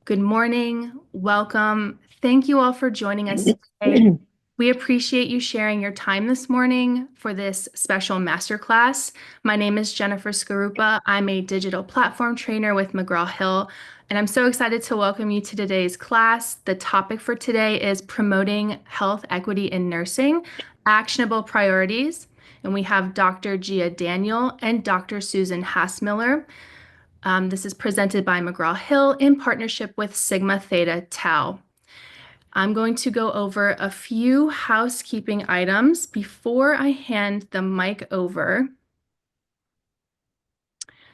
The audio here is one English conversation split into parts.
Good morning. Welcome. Thank you all for joining us today. We appreciate you sharing your time this morning for this special masterclass. My name is Jennifer Skarupa. I'm a digital platform trainer with McGraw Hill, and I'm so excited to welcome you to today's class. The topic for today is promoting health equity in nursing, actionable priorities. And we have Dr. Gia Daniel and Dr. Susan Hassmiller. This is presented by McGraw Hill in partnership with Sigma Theta Tau. I'm going to go over a few housekeeping items before I hand the mic over.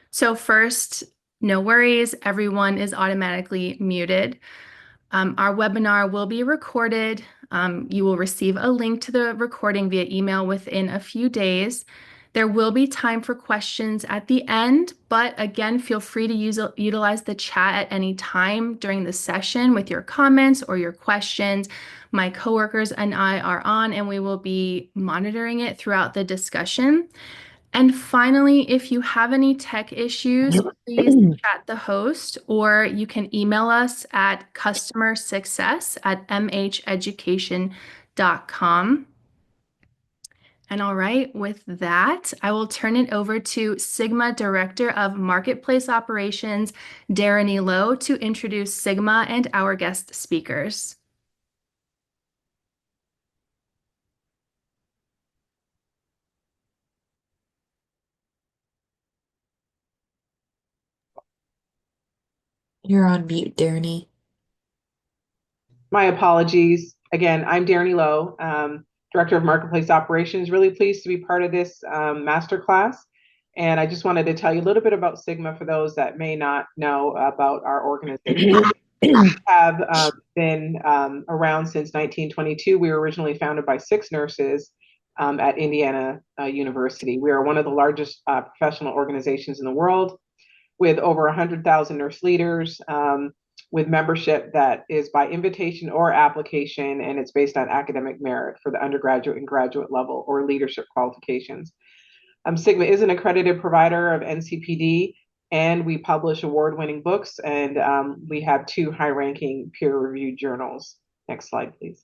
So first, no worries, everyone is automatically muted. Our webinar will be recorded. You will receive a link to the recording via email within a few days. There will be time for questions at the end, but again, feel free to utilize the chat at any time during the session with your comments or your questions. My coworkers and I are on, and we will be monitoring it throughout the discussion. And finally, if you have any tech issues, please chat the host, or you can email us at customersuccess@mheducation.com. And all right, with that, I will turn it over to Sigma Director of Marketplace Operations, Darren Lowe, to introduce Sigma and our guest speakers. You're on mute, Darren. My apologies. Again, I'm Darren Lowe, Director of Marketplace Operations. Really pleased to be part of this masterclass. And I just wanted to tell you a little bit about Sigma for those that may not know about our organization. We have been around since 1922. We were originally founded by 6 nurses at Indiana University. We are one of the largest professional organizations in the world, with over 100,000 nurse leaders, with membership that is by invitation or application, and it's based on academic merit for the undergraduate and graduate level or leadership qualifications. Sigma is an accredited provider of NCPD, and we publish award-winning books, and we have 2 high-ranking peer-reviewed journals. Next slide, please.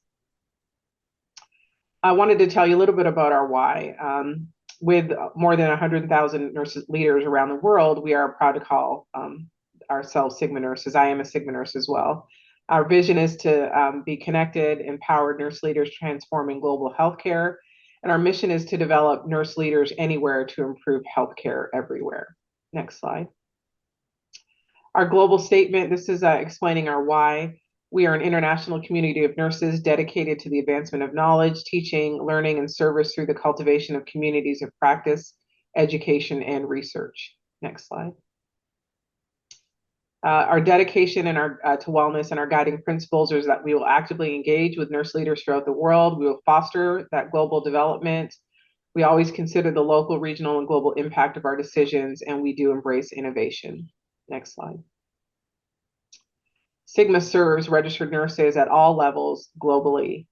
I wanted to tell you a little bit about our why. With more than 100,000 nurse leaders around the world, we are proud to call ourselves Sigma nurses. I am a Sigma nurse as well. Our vision is to be connected, empowered nurse leaders transforming global healthcare. And our mission is to develop nurse leaders anywhere to improve healthcare everywhere. Next slide. Our global statement, this is explaining our why. We are an international community of nurses dedicated to the advancement of knowledge, teaching, learning, and service through the cultivation of communities of practice, education, and research. Next slide. Our dedication and to wellness and our guiding principles is that we will actively engage with nurse leaders throughout the world. We will foster that global development. We always consider the local, regional, and global impact of our decisions, and we do embrace innovation. Next slide. Sigma serves registered nurses at all levels globally.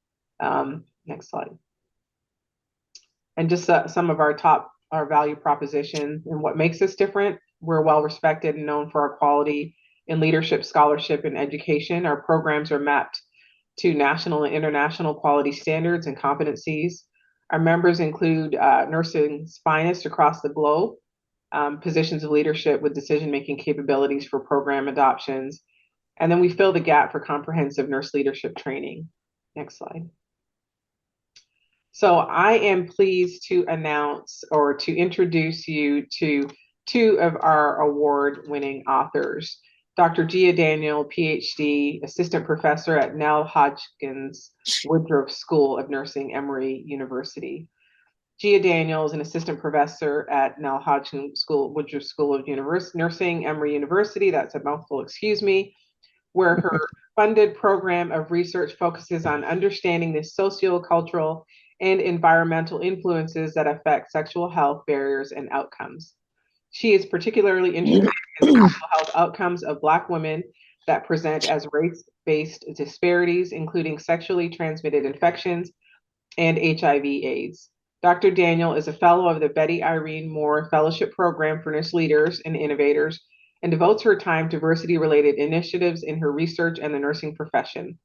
Next slide. And just some of our value propositions and what makes us different. We're well respected and known for our quality in leadership, scholarship, and education. Our programs are mapped to national and international quality standards and competencies. Our members include nursing finest across the globe, positions of leadership with decision-making capabilities for program adoptions. And then we fill the gap for comprehensive nurse leadership training. Next slide. So I am pleased to announce or to introduce you to 2 of our award-winning authors. Dr. Gia Daniel, PhD, Assistant Professor at Nell Hodgkins Woodruff School of Nursing, Emory University. Gia Daniel is an Assistant Professor at Nell Hodgkins Woodruff School of Nursing, Emory University. That's a mouthful, excuse me. Where her funded program of research focuses on understanding the sociocultural and environmental influences that affect sexual health barriers and outcomes. She is particularly interested in sexual health outcomes of Black women that present as race-based disparities, including sexually transmitted infections and HIV/AIDS. Dr. Daniel is a fellow of the Betty Irene Moore Fellowship Program for Nurse Leaders and Innovators and devotes her time to diversity-related initiatives in her research and the nursing profession.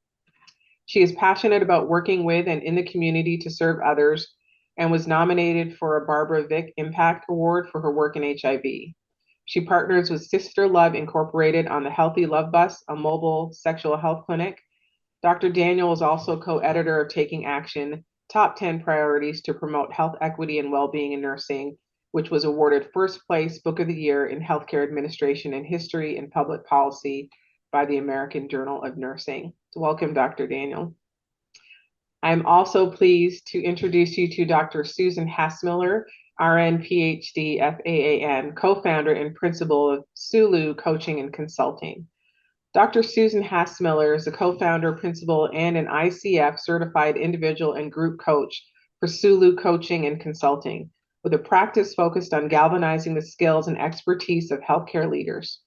She is passionate about working with and in the community to serve others and was nominated for a Barbara Vick Impact Award for her work in HIV. She partners with Sister Love Incorporated on the Healthy Love Bus, a mobile sexual health clinic. Dr. Daniel is also co-editor of Taking Action, Top 10 Priorities to Promote Health Equity and Wellbeing in Nursing, which was awarded first place Book of the Year in Healthcare Administration and History and Public Policy by the American Journal of Nursing. Welcome, Dr. Daniel. I'm also pleased to introduce you to Dr. Susan Hassmiller, RN, PhD, FAAN, co-founder and principal of Sulu Coaching and Consulting. Dr. Susan Hassmiller is a co-founder, principal, and an ICF certified individual and group coach for Sulu Coaching and Consulting, with a practice focused on galvanizing the skills and expertise of healthcare leaders.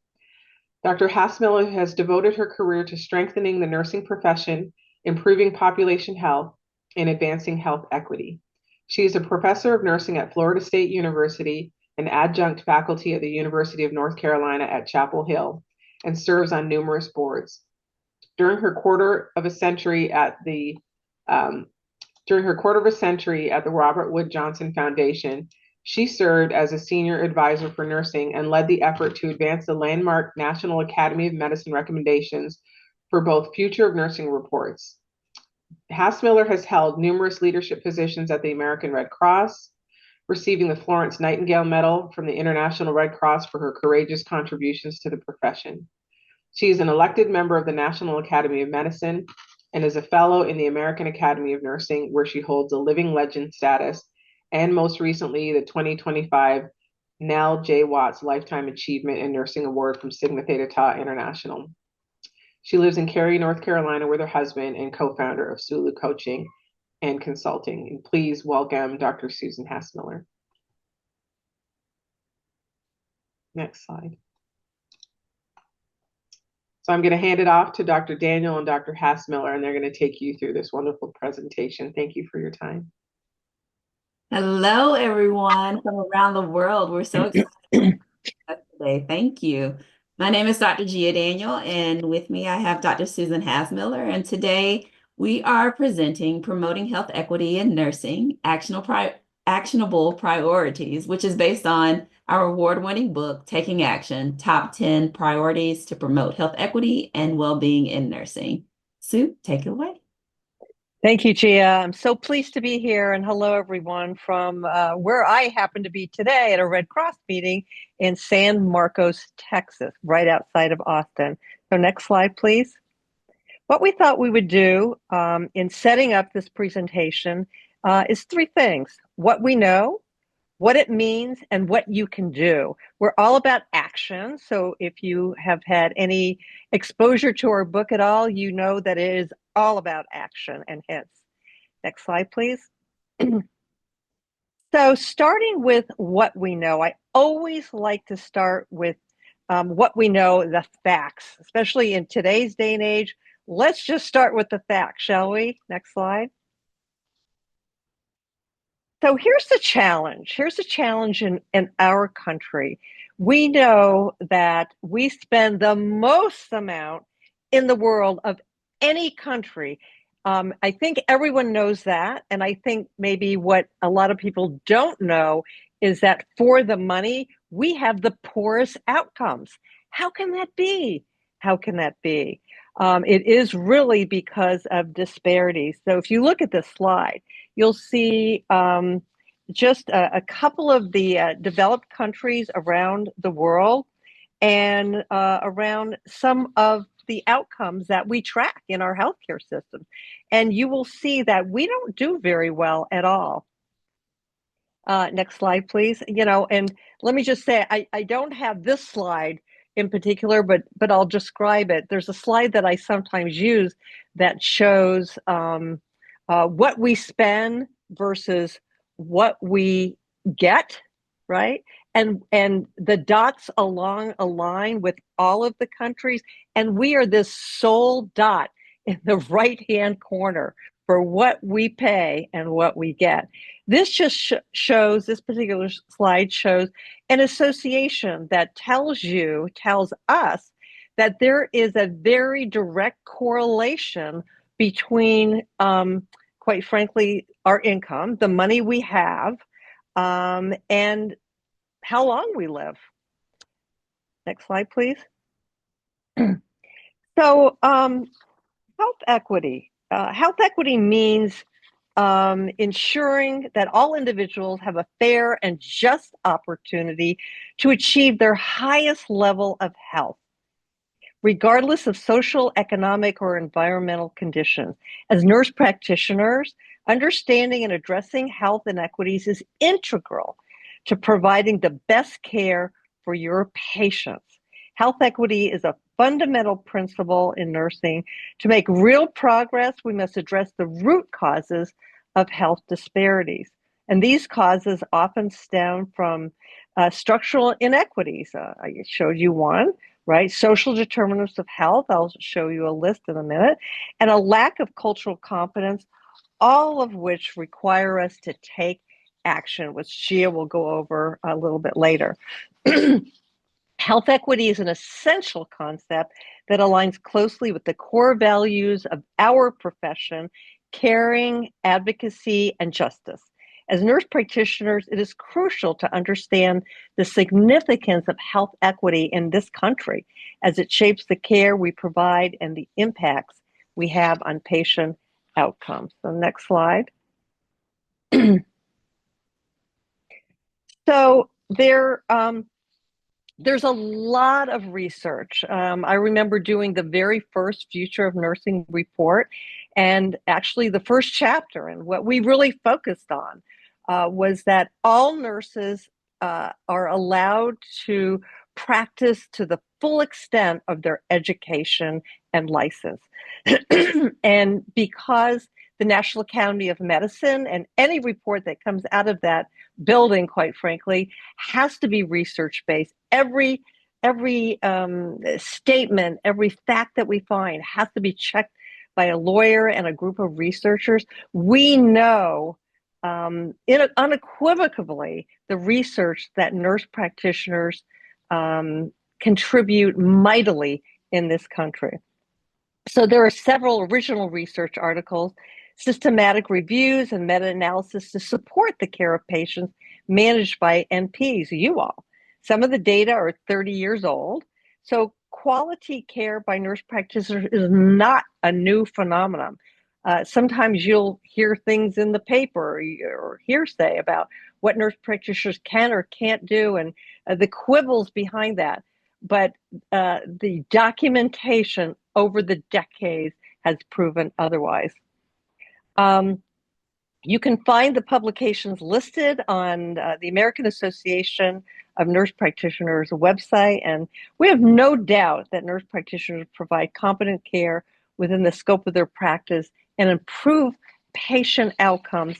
Dr. Hassmiller has devoted her career to strengthening the nursing profession, improving population health, and advancing health equity. She is a professor of nursing at Florida State University and adjunct faculty at the University of North Carolina at Chapel Hill, and serves on numerous boards. During her quarter of a century at the Robert Wood Johnson Foundation, she served as a senior advisor for nursing and led the effort to advance the landmark National Academy of Medicine recommendations for both Future of Nursing reports. Hassmiller has held numerous leadership positions at the American Red Cross, receiving the Florence Nightingale Medal from the International Red Cross for her courageous contributions to the profession. She is an elected member of the National Academy of Medicine and is a fellow in the American Academy of Nursing, where she holds a living legend status, and most recently, the 2025 Nell J. Watts Lifetime Achievement in Nursing Award from Sigma Theta Tau International. She lives in Cary, North Carolina with her husband and co-founder of Sulu Coaching and Consulting. And please welcome Dr. Susan Hassmiller. Next slide. So I'm going to hand it off to Dr. Daniel and Dr. Hassmiller, and they're going to take you through this wonderful presentation. Thank you for your time. Hello, everyone from around the world. We're so excited today. Thank you. My name is Dr. Gia Daniel, and with me I have Dr. Susan Hassmiller, and today we are presenting Promoting Health Equity in Nursing, Actionable Priorities, which is based on our award-winning book, Taking Action, Top 10 Priorities to Promote Health Equity and Wellbeing in Nursing. Sue, take it away. Thank you, Gia. I'm so pleased to be here, and hello, everyone, from where I happen to be today at a Red Cross meeting in San Marcos, Texas, right outside of Austin. So next slide, please. What we thought we would do in setting up this presentation is three things: what we know, what it means, and what you can do. We're all about action. So if you have had any exposure to our book at all, you know that it is all about action and hence. Next slide, please. So starting with what we know, I always like to start with what we know, the facts, especially in today's day and age. Let's just start with the facts, shall we? Next slide. So here's the challenge. Here's the challenge in our country. We know that we spend the most amount in the world of any country. I think everyone knows that. And I think maybe what a lot of people don't know is that for the money, we have the poorest outcomes. How can that be? How can that be? It is really because of disparities. So if you look at this slide, you'll see just a couple of the developed countries around the world and around some of the outcomes that we track in our healthcare system. And you will see that we don't do very well at all. Next slide, please. You know, and let me just say, I don't have this slide in particular, but I'll describe it. There's a slide that I sometimes use that shows what we spend versus what we get, right? And the dots along a line with all of the countries, and we are this sole dot in the right-hand corner for what we pay and what we get. This just shows, this particular slide shows an association that tells us that there is a very direct correlation between, quite frankly, our income, the money we have, and how long we live. Next slide, please. So, health equity. Health equity means ensuring that all individuals have a fair and just opportunity to achieve their highest level of health, regardless of social, economic, or environmental conditions. As nurse practitioners, understanding and addressing health inequities is integral to providing the best care for your patients. Health equity is a fundamental principle in nursing. To make real progress, we must address the root causes of health disparities. And these causes often stem from structural inequities. I showed you one, right? Social determinants of health, I'll show you a list in a minute, and a lack of cultural competence, all of which require us to take action, which Gia will go over a little bit later. Health equity is an essential concept that aligns closely with the core values of our profession: caring, advocacy, and justice. As nurse practitioners, it is crucial to understand the significance of health equity in this country as it shapes the care we provide and the impacts we have on patient outcomes. So next slide. So there's a lot of research. I remember doing the very first Future of Nursing report, and actually the first chapter, and what we really focused on was that all nurses are allowed to practice to the full extent of their education and license. And because the National Academy of Medicine and any report that comes out of that building, quite frankly, has to be research-based. Every statement, every fact that we find has to be checked by a lawyer and a group of researchers. We know unequivocally the research that nurse practitioners contribute mightily in this country. So there are several original research articles, systematic reviews, and meta-analysis to support the care of patients managed by NPs, you all. Some of the data are 30 years old. So quality care by nurse practitioners is not a new phenomenon. Sometimes you'll hear things in the paper or hearsay about what nurse practitioners can or can't do, and the quibbles behind that. But the documentation over the decades has proven otherwise. You can find the publications listed on the American Association of Nurse Practitioners website, and we have no doubt that nurse practitioners provide competent care within the scope of their practice and improve patient outcomes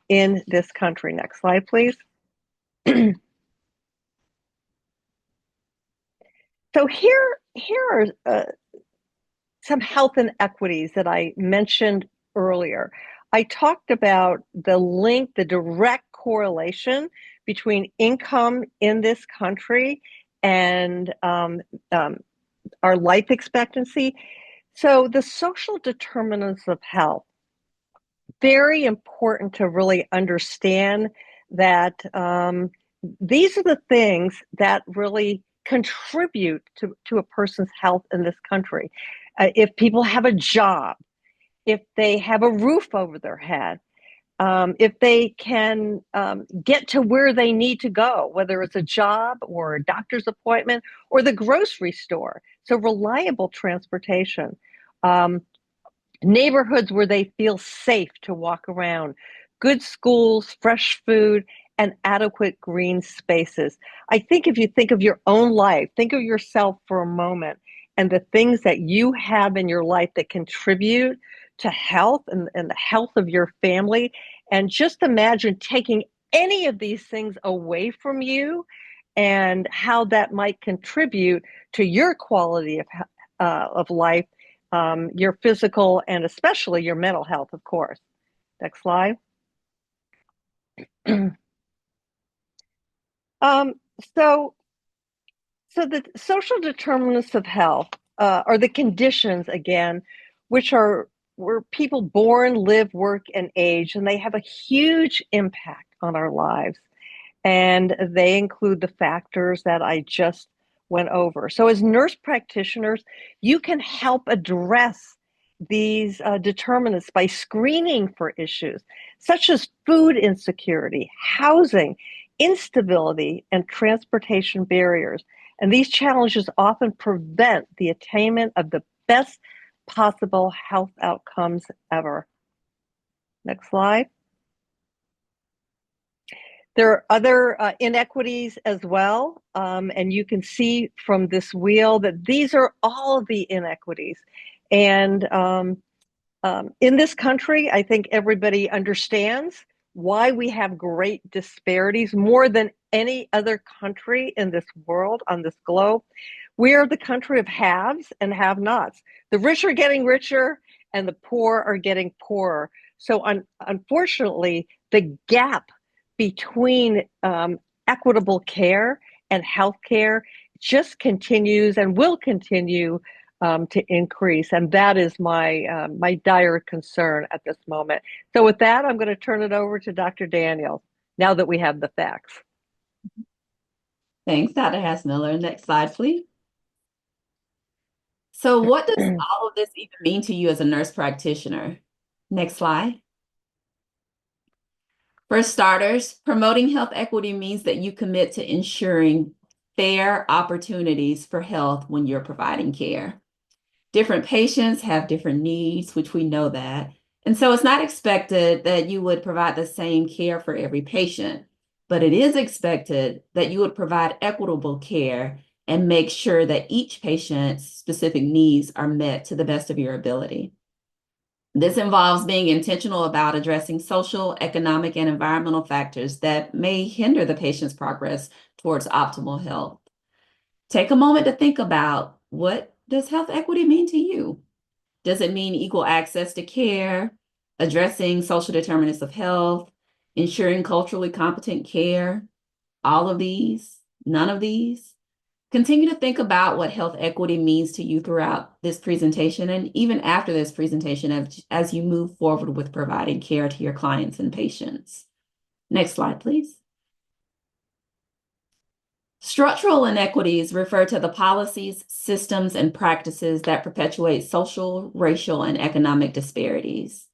in this country. Next slide, please. So here are some health inequities that I mentioned earlier. I talked about the link, the direct correlation between income in this country and our life expectancy. So the social determinants of health, very important to really understand that these are the things that really contribute to a person's health in this country. If people have a job, if they have a roof over their head, if they can get to where they need to go, whether it's a job or a doctor's appointment or the grocery store. So reliable transportation, neighborhoods where they feel safe to walk around, good schools, fresh food, and adequate green spaces. I think if you think of your own life, think of yourself for a moment and the things that you have in your life that contribute to health and the health of your family. And just imagine taking any of these things away from you and how that might contribute to your quality of life your physical and especially your mental health, of course. Next slide. So the social determinants of health are the conditions, again, which are where people born, live, work, and age, and they have a huge impact on our lives. And they include the factors that I just went over. So as nurse practitioners, you can help address these determinants by screening for issues such as food insecurity, housing, instability, and transportation barriers. And these challenges often prevent the attainment of the best possible health outcomes ever. Next slide. There are other inequities as well, and you can see from this wheel that these are all of the inequities. And in this country, I think everybody understands why we have great disparities more than any other country in this world, on this globe. We are the country of haves and have-nots. The rich are getting richer and the poor are getting poorer. So unfortunately, the gap between equitable care and healthcare just continues and will continue to increase. And that is my, my dire concern at this moment. So with that, I'm going to turn it over to Dr. Daniel, now that we have the facts. Thanks, Dr. Hasmiller. Next slide, please. So what does all of this even mean to you as a nurse practitioner? Next slide. For starters, promoting health equity means that you commit to ensuring fair opportunities for health when you're providing care. Different patients have different needs, which we know that. And so it's not expected that you would provide the same care for every patient, but it is expected that you would provide equitable care and make sure that each patient's specific needs are met to the best of your ability. This involves being intentional about addressing social, economic, and environmental factors that may hinder the patient's progress towards optimal health. Take a moment to think about, what does health equity mean to you? Does it mean equal access to care, addressing social determinants of health, ensuring culturally competent care? All of these? None of these? Continue to think about what health equity means to you throughout this presentation and even after this presentation as you move forward with providing care to your clients and patients. Next slide, please. Structural inequities refer to the policies, systems, and practices that perpetuate social, racial, and economic disparities.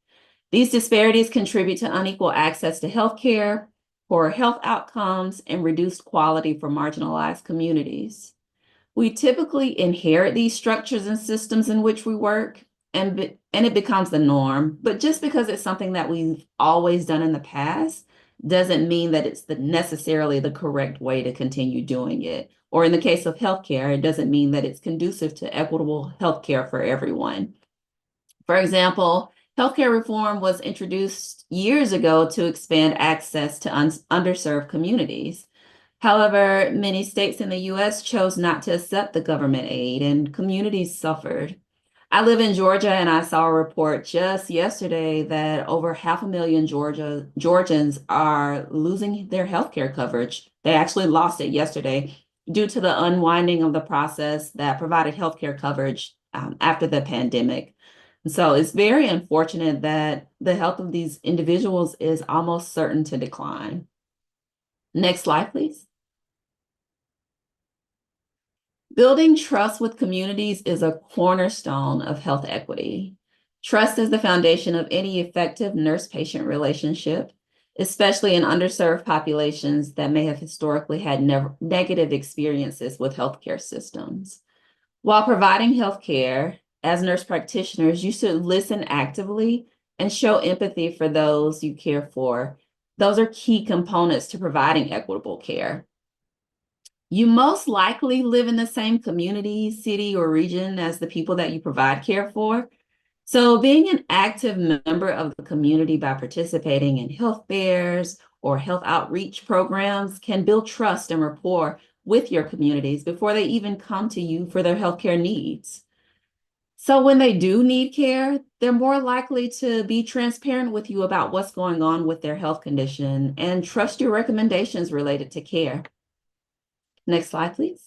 These disparities contribute to unequal access to healthcare, poor health outcomes, and reduced quality for marginalized communities. We typically inherit these structures and systems in which we work, and it becomes the norm. But just because it's something that we've always done in the past doesn't mean that it's necessarily the correct way to continue doing it. Or in the case of healthcare, it doesn't mean that it's conducive to equitable healthcare for everyone. For example, healthcare reform was introduced years ago to expand access to underserved communities. However, many states in the U.S. chose not to accept the government aid, and communities suffered. I live in Georgia, and I saw a report just yesterday that over 500,000 Georgians are losing their healthcare coverage. They actually lost it yesterday due to the unwinding of the process that provided healthcare coverage after the pandemic. So it's very unfortunate that the health of these individuals is almost certain to decline. Next slide, please. Building trust with communities is a cornerstone of health equity. Trust is the foundation of any effective nurse-patient relationship, especially in underserved populations that may have historically had negative experiences with healthcare systems. While providing healthcare, as nurse practitioners, you should listen actively and show empathy for those you care for. Those are key components to providing equitable care. You most likely live in the same community, city, or region as the people that you provide care for. So being an active member of the community by participating in health fairs or health outreach programs can build trust and rapport with your communities before they even come to you for their healthcare needs. So when they do need care, they're more likely to be transparent with you about what's going on with their health condition and trust your recommendations related to care. Next slide, please.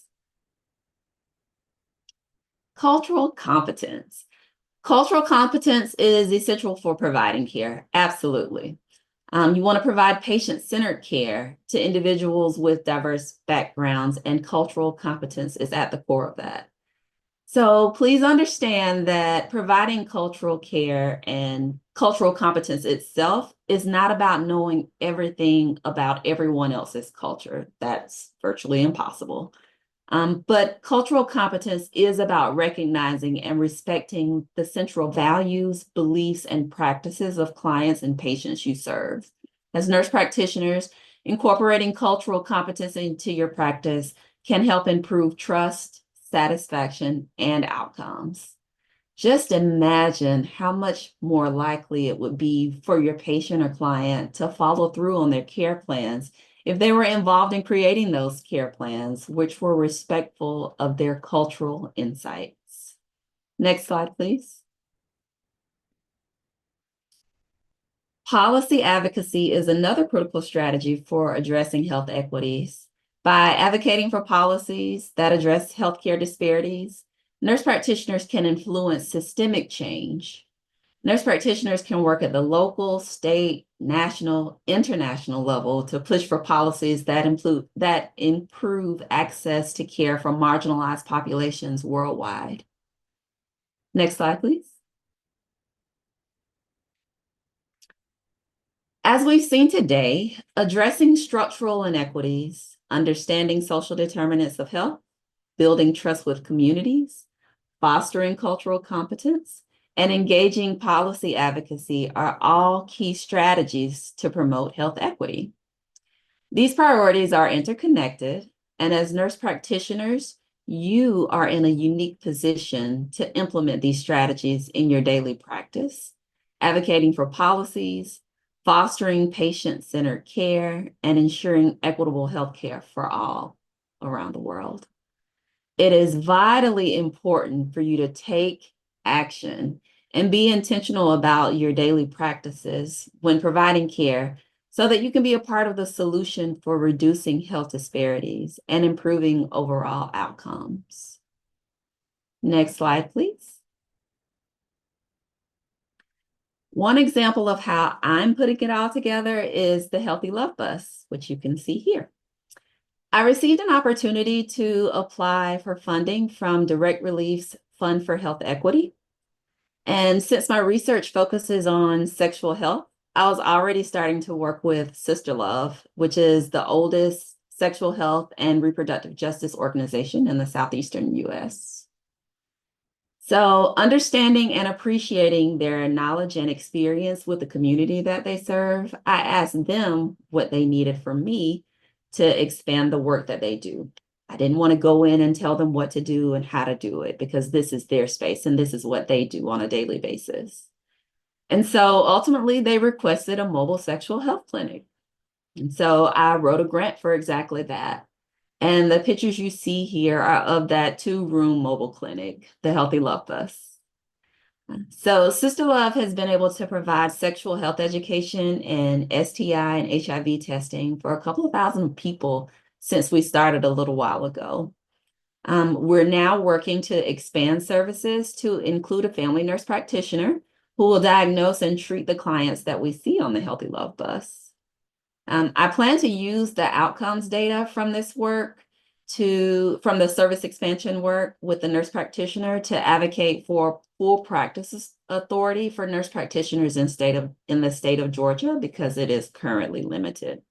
Cultural competence. Cultural competence is essential for providing care, absolutely. You want to provide patient-centered care to individuals with diverse backgrounds, and cultural competence is at the core of that. So please understand that providing cultural care and cultural competence itself is not about knowing everything about everyone else's culture. That's virtually impossible. But cultural competence is about recognizing and respecting the central values, beliefs, and practices of clients and patients you serve. As nurse practitioners, incorporating cultural competence into your practice can help improve trust, satisfaction, and outcomes. Just imagine how much more likely it would be for your patient or client to follow through on their care plans if they were involved in creating those care plans, which were respectful of their cultural insights. Next slide, please. Policy advocacy is another critical strategy for addressing health equities. By advocating for policies that address healthcare disparities, nurse practitioners can influence systemic change. Nurse practitioners can work at the local, state, national, international level to push for policies that improve access to care for marginalized populations worldwide. Next slide, please. As we've seen today, addressing structural inequities, understanding social determinants of health, building trust with communities, fostering cultural competence, and engaging policy advocacy are all key strategies to promote health equity. These priorities are interconnected, and as nurse practitioners, you are in a unique position to implement these strategies in your daily practice, advocating for policies, fostering patient-centered care, and ensuring equitable health care for all around the world. It is vitally important for you to take action and be intentional about your daily practices when providing care so that you can be a part of the solution for reducing health disparities and improving overall outcomes. Next slide, please. One example of how I'm putting it all together is the Healthy Love Bus, which you can see here. I received an opportunity to apply for funding from Direct Relief's Fund for Health Equity. And since my research focuses on sexual health, I was already starting to work with Sister Love, which is the oldest sexual health and reproductive justice organization in the Southeastern US. So understanding and appreciating their knowledge and experience with the community that they serve, I asked them what they needed from me to expand the work that they do. I didn't want to go in and tell them what to do and how to do it because this is their space and this is what they do on a daily basis. And so ultimately they requested a mobile sexual health clinic. And so I wrote a grant for exactly that. And the pictures you see here are of that 2-room mobile clinic, the Healthy Love Bus. So Sister Love has been able to provide sexual health education and STI and HIV testing for a couple of thousand people since we started a little while ago. We're now working to expand services to include a family nurse practitioner who will diagnose and treat the clients that we see on the Healthy Love Bus. I plan to use the outcomes data from this work from the service expansion work with the nurse practitioner to advocate for full practice authority for nurse practitioners in the state of Georgia because it is currently limited.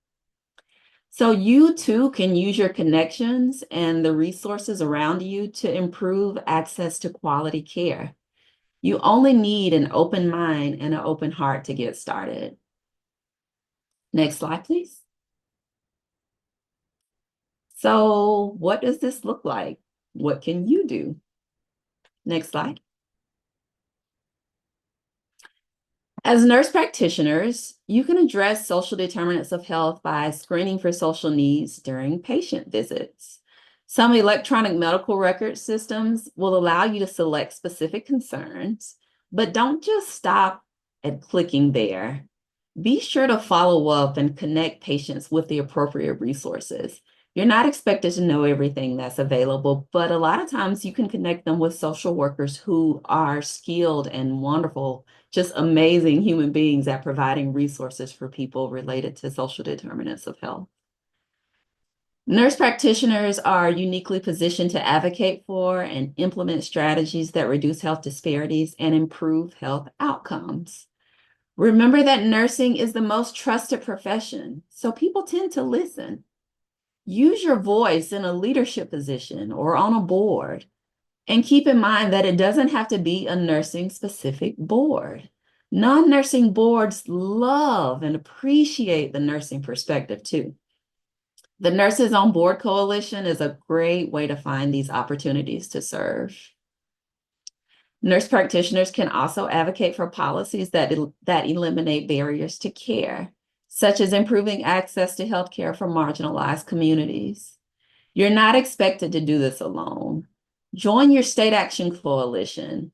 So you too can use your connections and the resources around you to improve access to quality care. You only need an open mind and an open heart to get started. Next slide, please. So what does this look like? What can you do? Next slide. As nurse practitioners, you can address social determinants of health by screening for social needs during patient visits. Some electronic medical record systems will allow you to select specific concerns, but don't just stop at clicking there. Be sure to follow up and connect patients with the appropriate resources. You're not expected to know everything that's available, but a lot of times you can connect them with social workers who are skilled and wonderful, just amazing human beings at providing resources for people related to social determinants of health. Nurse practitioners are uniquely positioned to advocate for and implement strategies that reduce health disparities and improve health outcomes. Remember that nursing is the most trusted profession, so people tend to listen. Use your voice in a leadership position or on a board, and keep in mind that it doesn't have to be a nursing-specific board. Non-nursing boards love and appreciate the nursing perspective too. The Nurses on Board Coalition is a great way to find these opportunities to serve. Nurse practitioners can also advocate for policies that eliminate barriers to care, such as improving access to healthcare for marginalized communities. You're not expected to do this alone. Join your state action coalition.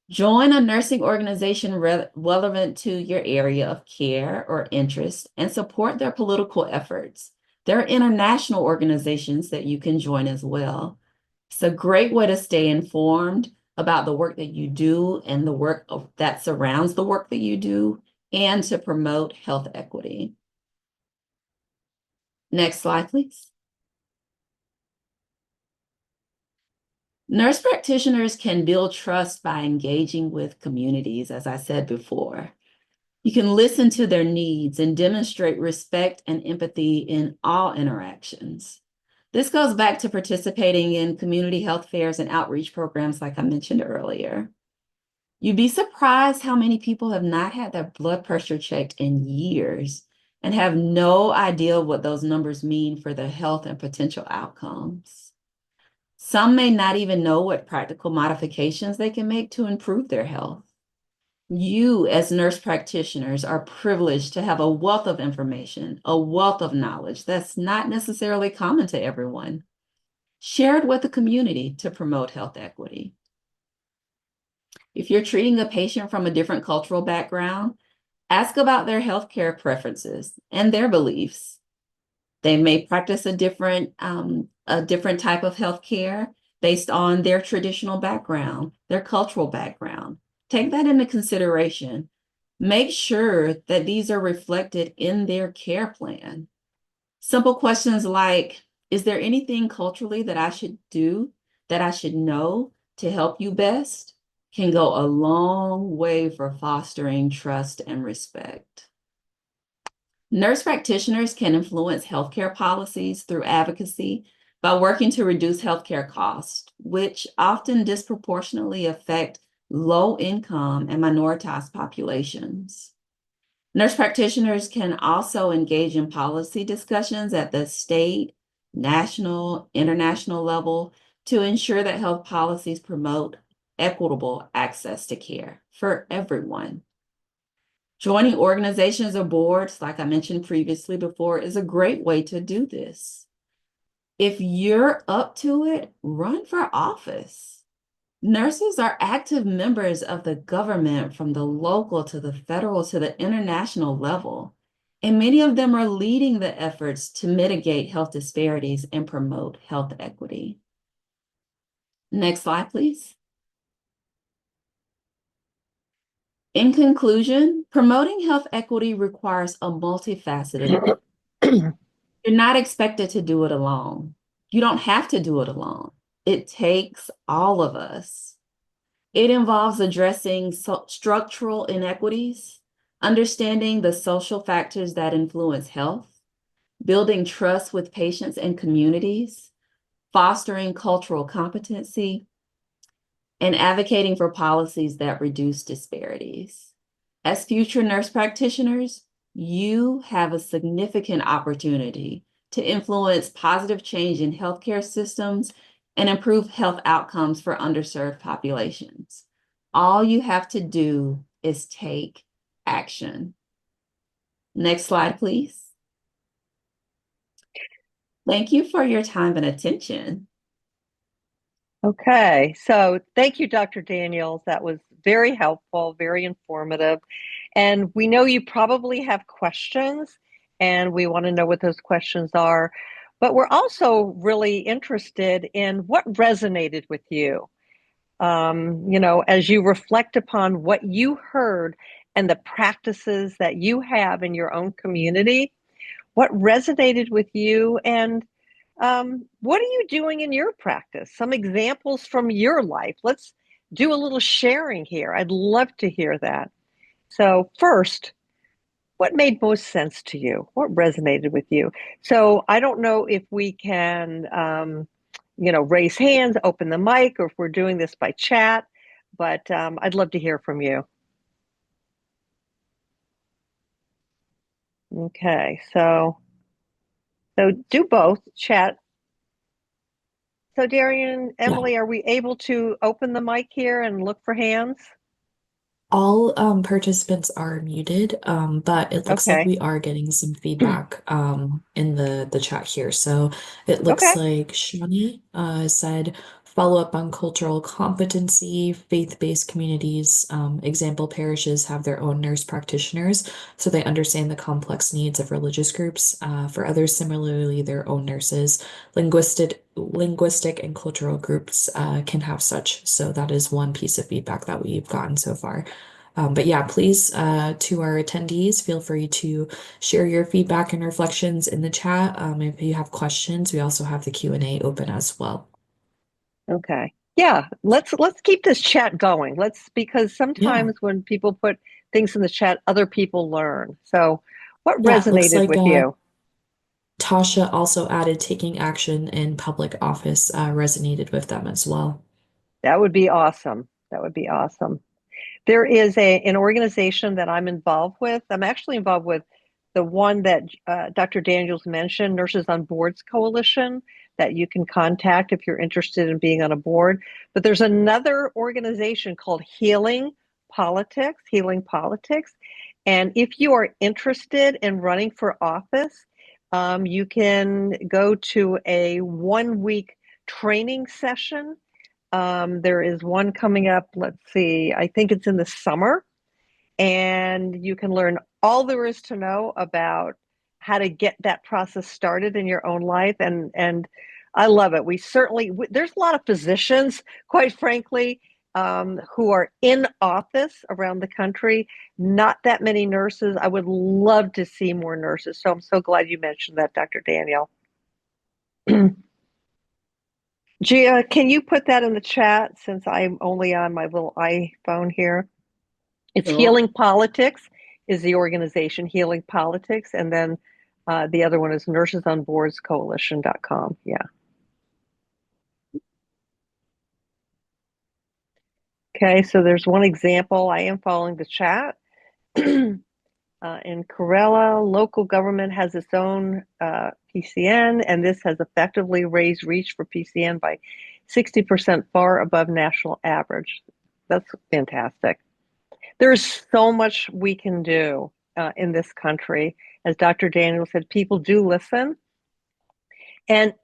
Join a nursing organization relevant to your area of care or interest and support their political efforts. There are international organizations that you can join as well. It's a great way to stay informed about the work that you do and the work that surrounds the work that you do, and to promote health equity. Next slide, please. Nurse practitioners can build trust by engaging with communities, as I said before. You can listen to their needs and demonstrate respect and empathy in all interactions. This goes back to participating in community health fairs and outreach programs like I mentioned earlier. You'd be surprised how many people have not had their blood pressure checked in years and have no idea what those numbers mean for their health and potential outcomes. Some may not even know what practical modifications they can make to improve their health. You, as nurse practitioners, are privileged to have a wealth of information, a wealth of knowledge that's not necessarily common to everyone. Share it with the community to promote health equity. If you're treating a patient from a different cultural background, ask about their healthcare preferences and their beliefs. They may practice a different type of healthcare based on their traditional background, their cultural background. Take that into consideration. Make sure that these are reflected in their care plan. Simple questions like, is there anything culturally that I should do, that I should know to help you best, can go a long way for fostering trust and respect. Nurse practitioners can influence healthcare policies through advocacy by working to reduce healthcare costs, which often disproportionately affect low-income and minoritized populations. Nurse practitioners can also engage in policy discussions at the state, national, international level to ensure that health policies promote equitable access to care for everyone. Joining organizations or boards, like I mentioned previously before, is a great way to do this. If you're up to it, run for office. Nurses are active members of the government from the local to the federal to the international level, and many of them are leading the efforts to mitigate health disparities and promote health equity. Next slide, please. In conclusion, promoting health equity requires a multifaceted. You're not expected to do it alone. You don't have to do it alone. It takes all of us. It involves addressing structural inequities, understanding the social factors that influence health, building trust with patients and communities, fostering cultural competency, and advocating for policies that reduce disparities. As future nurse practitioners, you have a significant opportunity to influence positive change in healthcare systems and improve health outcomes for underserved populations. All you have to do is take action. Next slide, please. Thank you for your time and attention. Okay, so thank you, Dr. Daniels. That was very helpful, very informative. And we know you probably have questions, and we want to know what those questions are. But we're also really interested in what resonated with you. As you reflect upon what you heard and the practices that you have in your own community, what resonated with you, and what are you doing in your practice? Some examples from your life. Let's do a little sharing here. I'd love to hear that. So, first, what made most sense to you? What resonated with you? So, I don't know if we can, raise hands, open the mic, or if we're doing this by chat, but I'd love to hear from you. Okay, so do both chat. So Darian, Yeah, Emily, are we able to open the mic here and look for hands? all participants are muted, but it looks like Okay. we are getting some feedback in the chat here. So it looks Okay. like Shani said follow up on cultural competency, faith-based communities, example parishes have their own nurse practitioners, so they understand the complex needs of religious groups. For others, similarly, their own nurses. Linguistic and cultural groups can have such. So that is one piece of feedback that we've gotten so far. But yeah, please, to our attendees, feel free to share your feedback and reflections in the chat. If you have questions, we also have the Q&A open as well. Okay. Yeah, let's keep this chat going. Because Yeah, sometimes when people put things in the chat, other people learn. So what yeah, it looks resonated like with you? Tasha also added taking action in public office resonated with them as well. That would be awesome. That would be awesome. There is an organization that I'm involved with. I'm actually involved with the one that Dr. Daniels mentioned, Nurses on Boards Coalition, that you can contact if you're interested in being on a board. But there's another organization called Healing Politics. And if you are interested in running for office, you can go to a 1 week training session. There is one coming up, let's see, I think it's in the summer, and you can learn all there is to know about how to get that process started in your own life. And I love it. There's a lot of physicians, quite frankly, who are in office around the country, not that many nurses. I would love to see more nurses. So I'm so glad you mentioned that, Dr. Daniel. Gia, can you put that in the chat since I'm only on my little iPhone here? It's Sure. Healing Politics is the organization, Healing Politics. And then the other one is nursesonboardscoalition.com. Yeah. Okay, so there's one example. I am following the chat. In Kerala, local government has its own PCN, and this has effectively raised reach for PCN by 60%, far above national average. That's fantastic. There's so much we can do in this country. As Dr. Daniel said, people do listen. And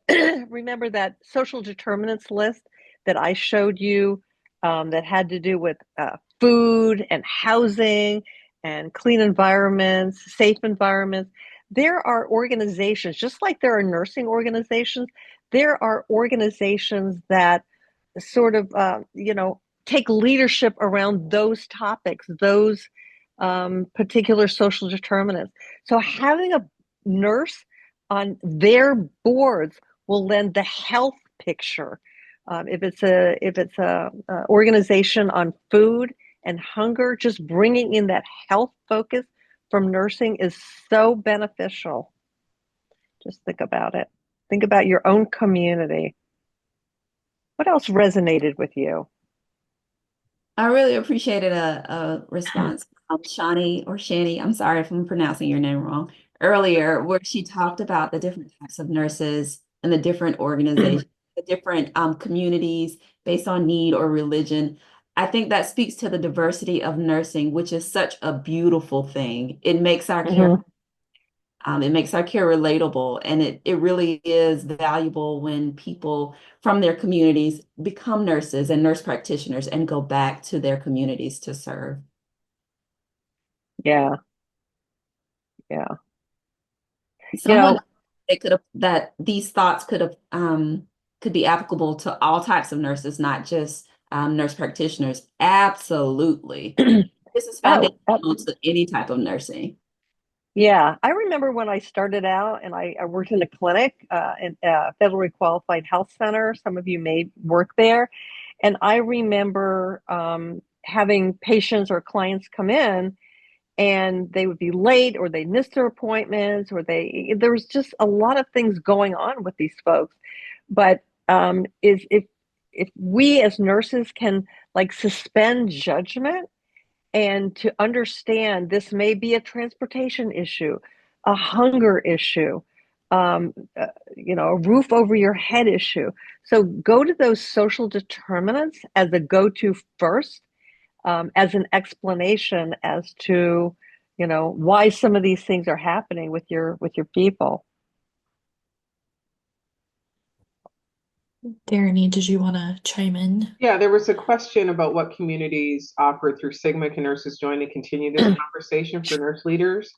remember that social determinants list that I showed you that had to do with food and housing and clean environments, safe environments. There are organizations, just like there are nursing organizations, there are organizations that sort of, take leadership around those topics, those particular social determinants. So having a nurse on their boards will lend the health picture. If it's a organization on food and hunger, just bringing in that health focus from nursing is so beneficial. Just think about it. Think about your own community. What else resonated with you? I really appreciated a response from Shani, I'm sorry if I'm pronouncing your name wrong, earlier, where she talked about the different types of nurses and the different organizations, the different communities based on need or religion. I think that speaks to the diversity of nursing, which is such a beautiful thing. It makes our care. It makes our care relatable, and it really is valuable when people from their communities become nurses and nurse practitioners and go back to their communities to serve. Yeah, yeah. Someone they could have that these thoughts could be applicable to all types of nurses, not just nurse practitioners. Absolutely. This is Oh, foundational to any type of nursing. yeah. I remember when I started out and I worked in a clinic in a federally qualified health center. Some of you may work there. And I remember having patients or clients come in and they would be late or they missed their appointments or there was just a lot of things going on with these folks. But is if we as nurses can like suspend judgment and to understand this may be a transportation issue, a hunger issue, a roof over your head issue. So go to those social determinants as a go-to first, as an explanation as to, why some of these things are happening with your people. Darren, did you want to chime in? Yeah, there was a question about what communities offered through Sigma. Can nurses join to continue this conversation for nurse leaders,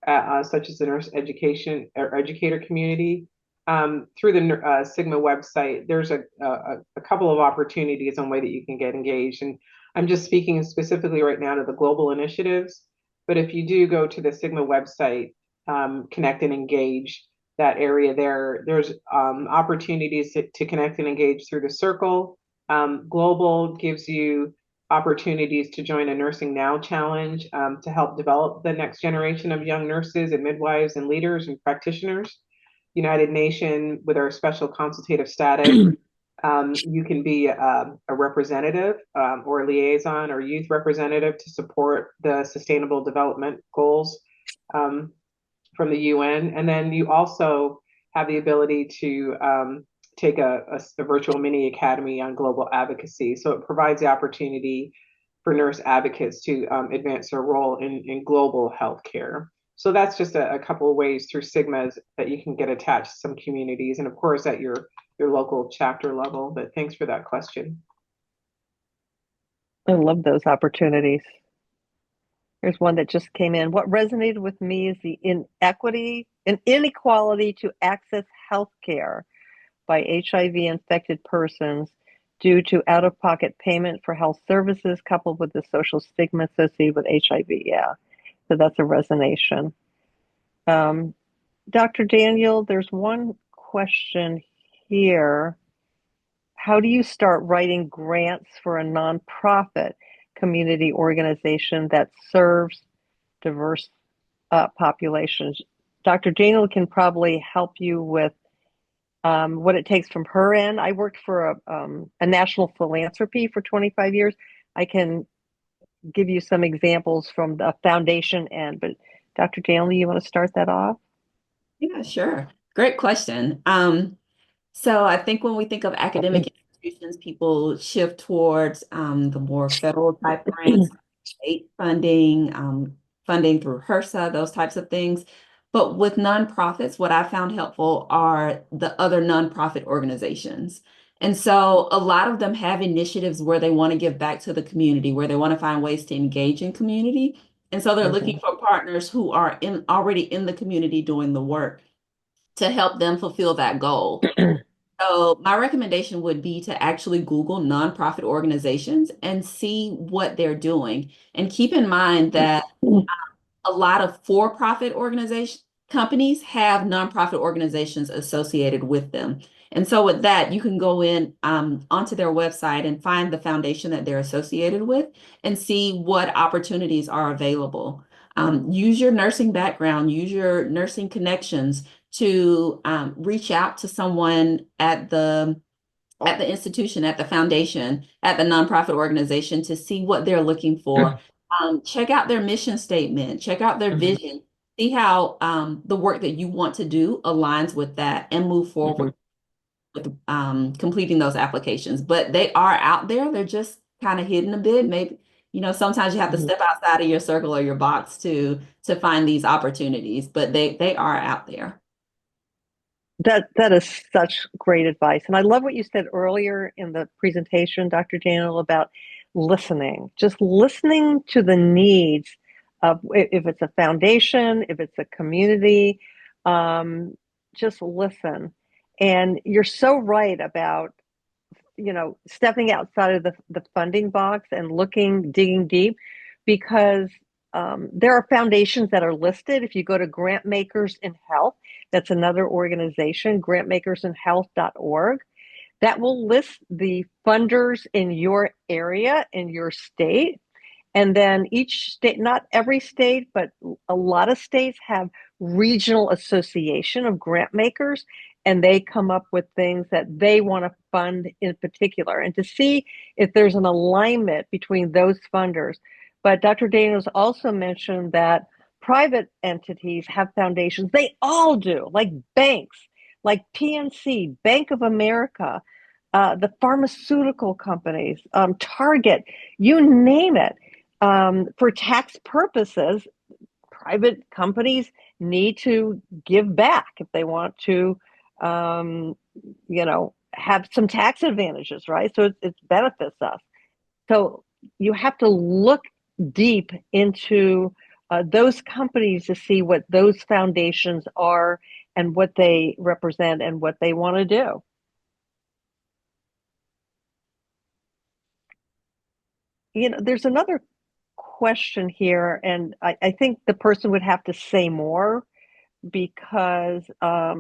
such as the nurse education or educator community? Through the Sigma website, there's a couple of opportunities on way that you can get engaged. And I'm just speaking specifically right now to the global initiatives. But if you do go to the Sigma website, connect and engage, that area there's opportunities to connect and engage through the circle. Global gives you opportunities to join a Nursing Now challenge to help develop the next generation of young nurses and midwives and leaders and practitioners. United Nation, with our special consultative status, you can be a representative or a liaison or youth representative to support the Sustainable Development Goals from the UN. And then you also have the ability to take a virtual mini academy on global advocacy. So it provides the opportunity for nurse advocates to advance their role in global healthcare. So that's just a couple of ways through Sigmas that you can get attached to some communities, and of course at your local chapter level. But thanks for that question. I love those opportunities. Here's one that just came in. What resonated with me is the inequity and inequality to access health care by HIV infected persons due to out-of-pocket payment for health services coupled with the social stigma associated with HIV. Yeah, so that's a resonation. Dr. Daniel, there's one question here. How do you start writing grants for a nonprofit community organization that serves diverse populations? Dr. Daniel can probably help you with what it takes from her end. I worked for a national philanthropy for 25 years. I can give you some examples from the foundation end, but Dr. Daniel, you want to start that off? Yeah, sure. Great question. So I think when we think of academic institutions, people shift towards the more federal type grants, state funding, funding through HRSA, those types of things. But with nonprofits, what I found helpful are the other nonprofit organizations. And so a lot of them have initiatives where they want to give back to the community, where they want to find ways to engage in community. And so they're looking for partners who are already in the community doing the work to help them fulfill that goal. So my recommendation would be to actually Google nonprofit organizations and see what they're doing. And keep in mind that a lot of for-profit companies have nonprofit organizations associated with them. And so with that, you can go in onto their website and find the foundation that they're associated with and see what opportunities are available. Use your nursing background, use your nursing connections to reach out to someone at the institution, at the foundation, at the nonprofit organization to see what they're looking for. Check out their mission statement, check out their vision, see how the work that you want to do aligns with that, and move forward with completing those applications. But they are out there, they're just kind of hidden a bit. Sometimes you have to Mhm. step outside of your circle or your box to find these opportunities, but they are out there. That is such great advice. And I love what you said earlier in the presentation, Dr. Daniel, about listening, just listening to the needs of if it's a foundation, if it's a community, just listen. And you're so right about, stepping outside of the funding box and digging deep, because there are foundations that are listed. If you go to Grant Makers in Health, that's another organization, grantmakersinhealth.org, that will list the funders in your area, in your state. And then each state, not every state, but a lot of states have regional association of grant makers, and they come up with things that they want to fund in particular, and to see if there's an alignment between those funders. But Dr. Daniels also mentioned that private entities have foundations. They all do, like banks, like PNC, Bank of America, the pharmaceutical companies, Target, you name it. For tax purposes, private companies need to give back if they want to, have some tax advantages, right? So it benefits us. So you have to look deep into those companies to see what those foundations are and what they represent and what they want to do. There's another question here, and I think the person would have to say more because uh,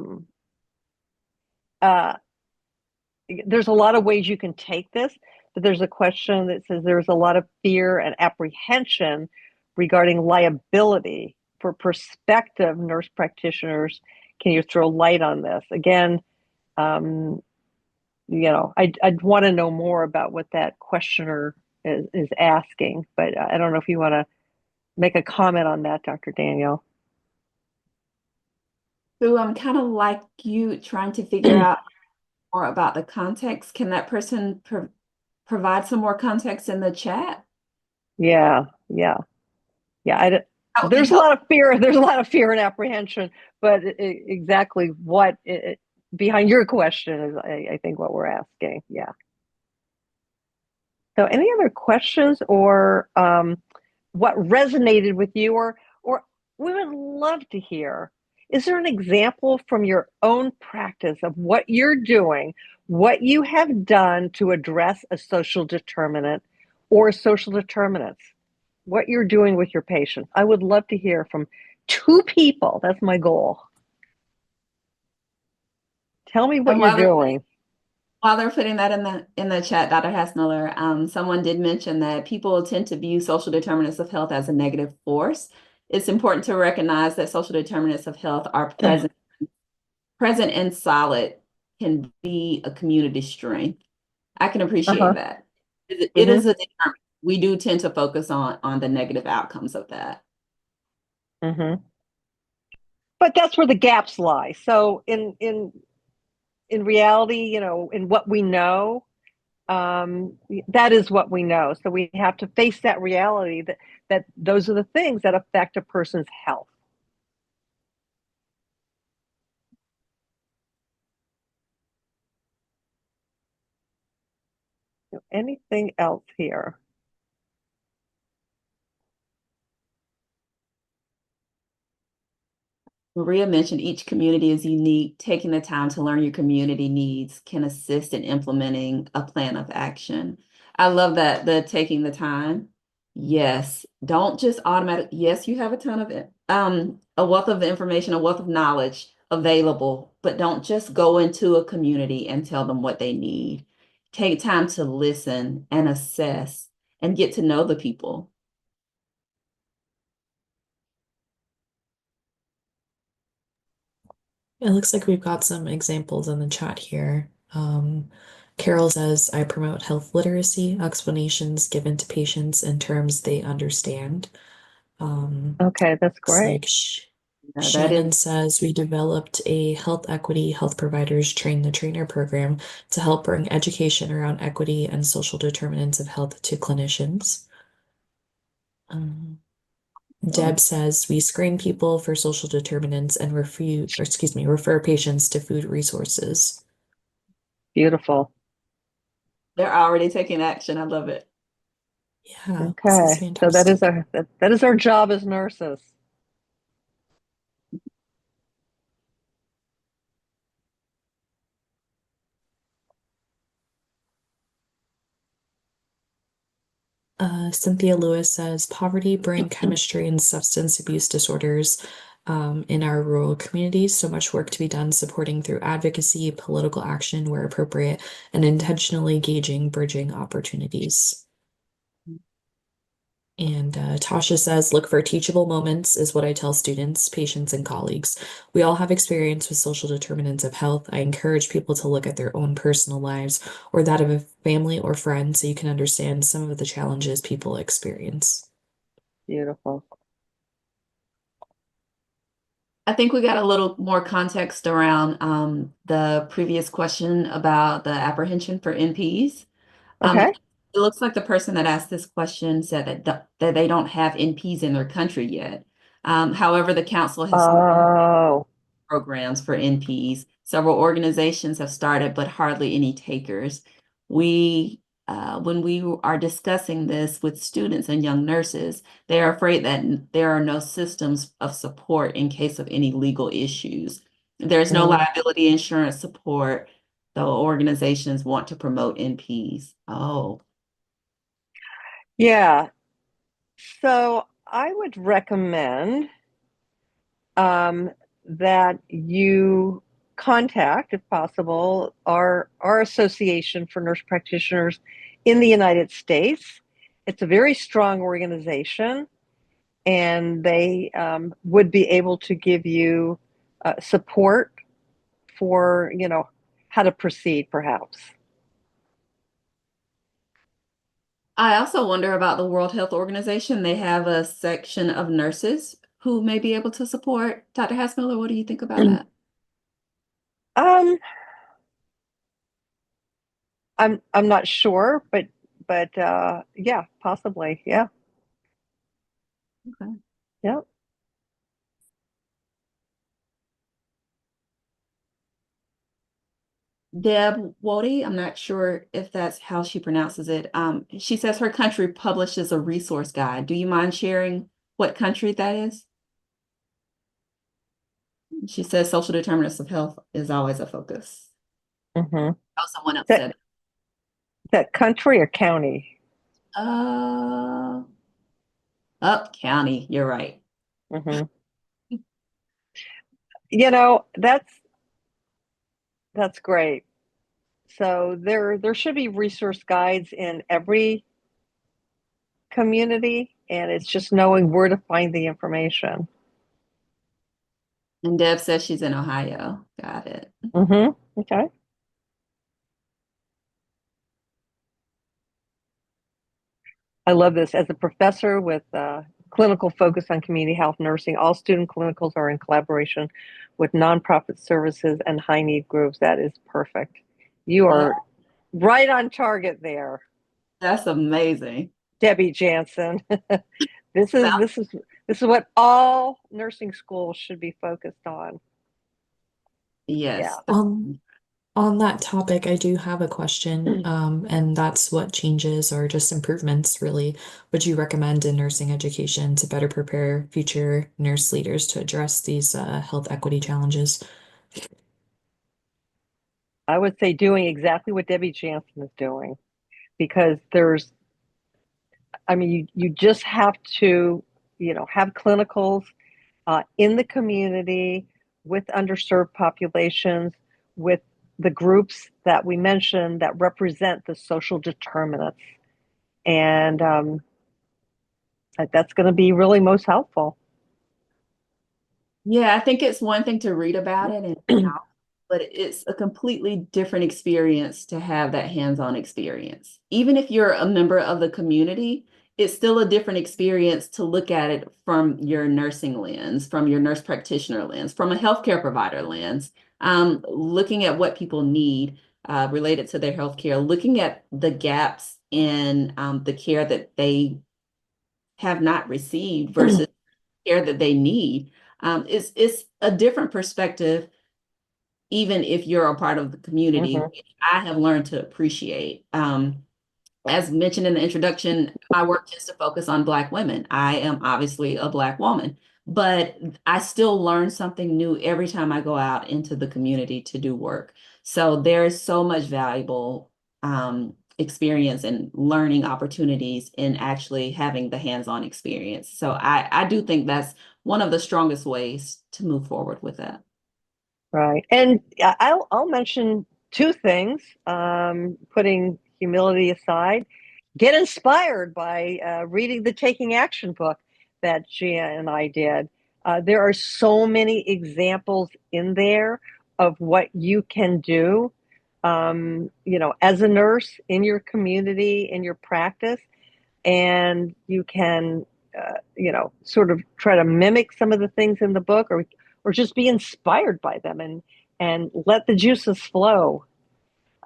there's a lot of ways you can take this, but there's a question that says there's a lot of fear and apprehension regarding liability for prospective nurse practitioners. Can you throw light on this? Again, I'd want to know more about what that questioner is asking, but I don't know if you want to make a comment on that, Dr. Daniel. So I'm kind of like you trying to figure out more about the context. Can that person provide some more context in the chat? Yeah, yeah, yeah. That would be There's a helpful. lot of fear. There's a lot of fear and apprehension, but exactly what behind your question is, I think, what we're asking. Yeah. So, any other questions or what resonated with you, or we would love to hear. Is there an example from your own practice of what you're doing, what you have done to address a social determinant or social determinants? What you're doing with your patients. I would love to hear from two people. That's my goal. Tell me what And you're doing. while they're putting that in the chat, Dr. Hassmiller, someone did mention that people tend to view social determinants of health as a negative force. It's important to recognize that social determinants of health are present and solid, can be a community strength. I can appreciate Uh-huh. that. It Mm-hmm. is a determinant. We do tend to focus on the negative outcomes of that. Mm-hmm. But that's where the gaps lie. So in reality, in what we know, that is what we know. So we have to face that reality that those are the things that affect a person's health. Anything else here? Maria mentioned each community is unique. Taking the time to learn your community needs can assist in implementing a plan of action. I love that, the taking the time. Yes, don't just yes, you have a ton of a wealth of information, a wealth of knowledge available, but don't just go into a community and tell them what they need. Take time to listen and assess and get to know the people. It looks like we've got some examples in the chat here. Carol says, I promote health literacy, explanations given to patients in terms they understand. Okay, that's Looks great. like That is Shannon says, we developed a health equity health providers train the trainer program to help bring education around equity and social determinants of health to clinicians. Deb says we screen people for social determinants and refer patients to food resources. Beautiful. They're already taking action. I love it. Yeah, this is Okay. So that is fantastic. that is our job as nurses. Cynthia Lewis says poverty, brain chemistry, and substance abuse disorders in our rural communities. So much work to be done supporting through advocacy, political action where appropriate, and intentionally gauging bridging opportunities. And Tasha says, look for teachable moments is what I tell students, patients, and colleagues. We all have experience with social determinants of health. I encourage people to look at their own personal lives or that of a family or friend so you can understand some of the challenges people experience. Beautiful. I think we got a little more context around the previous question about the apprehension for NPs. Okay. It looks like the person that asked this question said that they don't have NPs in their country yet. However, the council has Oh, programs for NPs. Several organizations have started, but hardly any takers. When we are discussing this with students and young nurses, they are afraid that there are no systems of support in case of any legal issues. There's no liability insurance support, though organizations want to promote NPs. Oh, yeah. So I would recommend that you contact, if possible, our Association for Nurse Practitioners in the United States. It's a very strong organization, and they would be able to give you support for, how to proceed, perhaps. I also wonder about the World Health Organization. They have a section of nurses who may be able to support. Dr. Hassmiller, what do you think about that? Um, I'm not sure, but yeah, possibly, yeah, Okay. yeah. Deb Wody, I'm not sure if that's how she pronounces it. She says her country publishes a resource guide. Do you mind sharing what country that is? She says social determinants of health is always a focus. Mm-hmm. Oh, someone else That said it. that country or county? Uh, Up county, you're right. Mm-hmm. That's great. So there should be resource guides in every community, and it's just knowing where to find the information. And Deb says she's in Ohio. Got it. Mm-hmm. Okay. I love this. As a professor with clinical focus on community health nursing, all student clinicals are in collaboration with nonprofit services and high need groups. That is perfect. You are right on target there, That's amazing. Debbie Jansen. This is what all nursing schools should be focused on. Yeah. Yes. On that topic, I do have a question, and that's what changes or just improvements really would you recommend in nursing education to better prepare future nurse leaders to address these health equity challenges? I would say doing exactly what Debbie Jansen is doing, because you just have to, have clinicals in the community with underserved populations, with the groups that we mentioned that represent the social determinants. And that's going to be really most helpful. Yeah, I think it's one thing to read about it and how, but it's a completely different experience to have that hands-on experience. Even if you're a member of the community, it's still a different experience to look at it from your nursing lens, from your nurse practitioner lens, from a healthcare provider lens, looking at what people need related to their healthcare, looking at the gaps in the care that they have not received versus care that they need. It's a different perspective, even if you're a part of the community, which I have learned to appreciate. As mentioned in the introduction, my work tends to focus on Black women. I am obviously a Black woman, but I still learn something new every time I go out into the community to do work. So there's so much valuable experience and learning opportunities in actually having the hands-on experience. So I do think that's one of the strongest ways to move forward with that. Right. And I'll mention two things, putting humility aside. Get inspired by reading the Taking Action book that Gia and I did. There are so many examples in there of what you can do, as a nurse in your community, in your practice, and you can, sort of try to mimic some of the things in the book, or just be inspired by them and let the juices flow.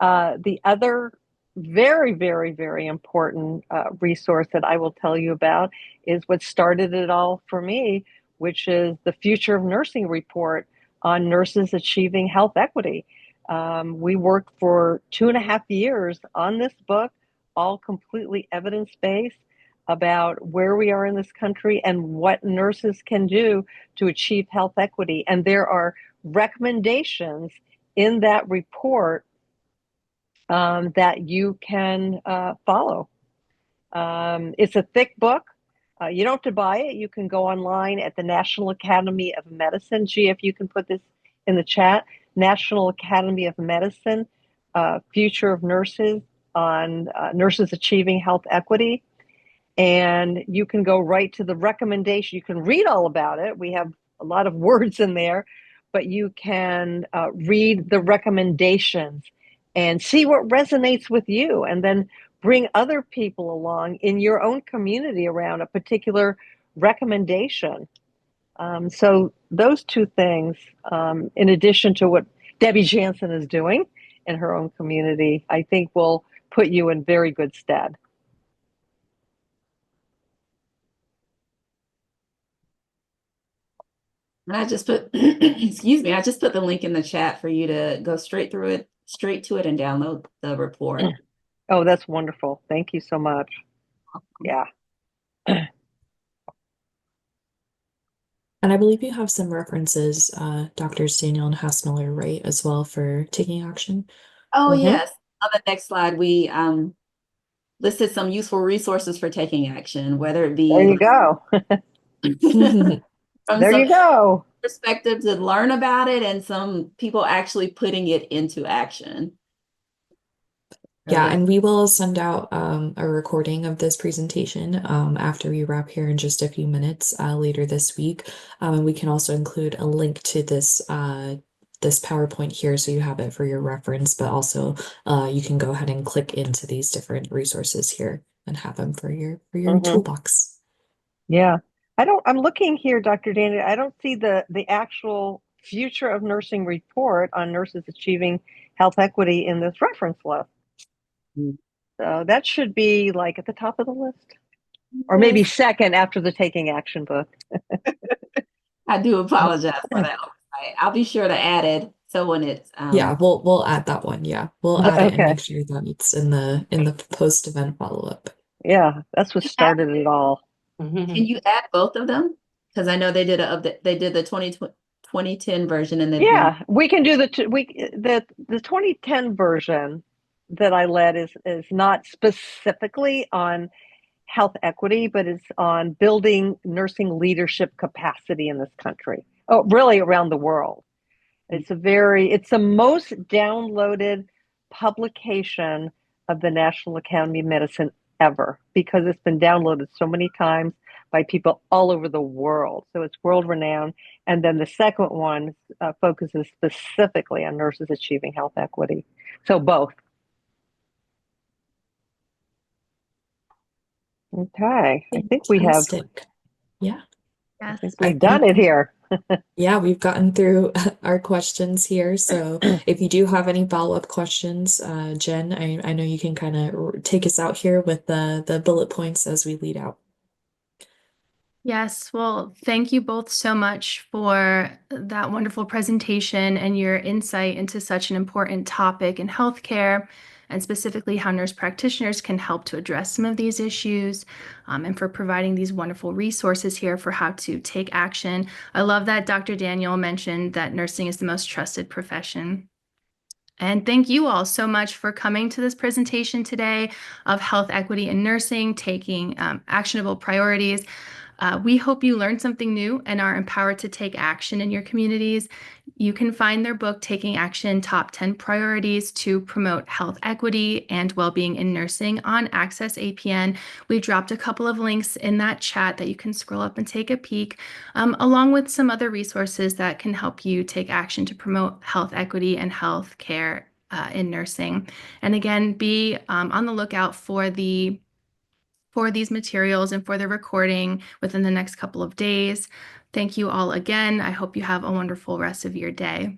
The other very, very, very important resource that I will tell you about is what started it all for me, which is the Future of Nursing report on nurses achieving health equity. We worked for 2.5 years on this book, all completely evidence-based, about where we are in this country and what nurses can do to achieve health equity. And there are recommendations in that report that you can follow. It's a thick book. You don't have to buy it. You can go online at the National Academy of Medicine. Gee, if you can put this in the chat, National Academy of Medicine, Future of Nurses on Nurses Achieving Health Equity. And you can go right to the recommendation. You can read all about it. We have a lot of words in there, but you can read the recommendations and see what resonates with you, and then bring other people along in your own community around a particular recommendation. So those two things, in addition to what Debbie Jansen is doing in her own community, I think will put you in very good stead. And I just put, excuse me, I just put the link in the chat for you to go straight to it, and download the report. Oh, that's wonderful. Thank you so much. Yeah. And I believe you have some references, Doctors Daniel and Hassmiller, right, as well, for taking action. Oh, yes. On the next slide, we listed some useful resources for taking action, whether it be There you go. from There some you go. perspective to learn about it and some people actually putting it into action. Yeah, and we will send out a recording of this presentation after we wrap here in just a few minutes later this week. And we can also include a link to this this PowerPoint here so you have it for your reference, but also you can go ahead and click into these different resources here and have them for your toolbox. Yeah. I'm looking here, Dr. Daniel. I don't see the actual Future of Nursing report on nurses achieving health equity in this reference list. So that should be like at the top of the list, or maybe second after the Taking Action book. I do apologize for that. I'll be sure to add it. So when it's yeah, we'll add that one. Yeah, we'll add it and Okay. make sure that it's in the post-event follow-up. Yeah, that's what started it all. Can you add both of them? Because I know they did the 2010 version, and then Yeah, we can do the 2010 version that I led is not specifically on health equity, but it's on building nursing leadership capacity in this country. Oh, really around the world. It's the most downloaded publication of the National Academy of Medicine ever, because it's been downloaded so many times by people all over the world. So it's world renowned. And then the second one focuses specifically on nurses achieving health equity. So both. Okay, I think we have. Fantastic. Yeah. I think we've done it here. Yeah, we've gotten through our questions here. So if you do have any follow-up questions, Jen, I know you can kind of take us out here with the bullet points as we lead out. Yes, well, thank you both so much for that wonderful presentation and your insight into such an important topic in healthcare, and specifically how nurse practitioners can help to address some of these issues, and for providing these wonderful resources here for how to take action. I love that Dr. Daniel mentioned that nursing is the most trusted profession. And thank you all so much for coming to this presentation today of health equity in nursing, taking actionable priorities. We hope you learned something new and are empowered to take action in your communities. You can find their book, Taking Action, Top 10 Priorities to Promote Health Equity and Wellbeing in Nursing, on Access APN. We dropped a couple of links in that chat that you can scroll up and take a peek, along with some other resources that can help you take action to promote health equity and health care in nursing. And again, be on the lookout for these materials and for the recording within the next couple of days. Thank you all again. I hope you have a wonderful rest of your day.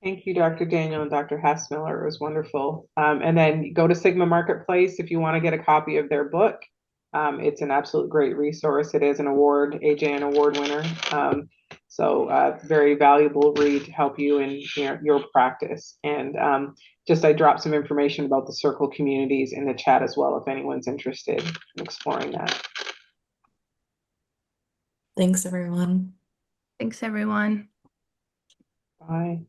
Thank you, Dr. Daniel and Dr. Hassmiller. It was wonderful. And then go to Sigma Marketplace if you want to get a copy of their book. It's an absolute great resource. It is an award, AJN award winner. So very valuable read to help you in your practice. And I dropped some information about the Circle communities in the chat as well, if anyone's interested in exploring that. Thanks, everyone. Thanks, everyone. Bye.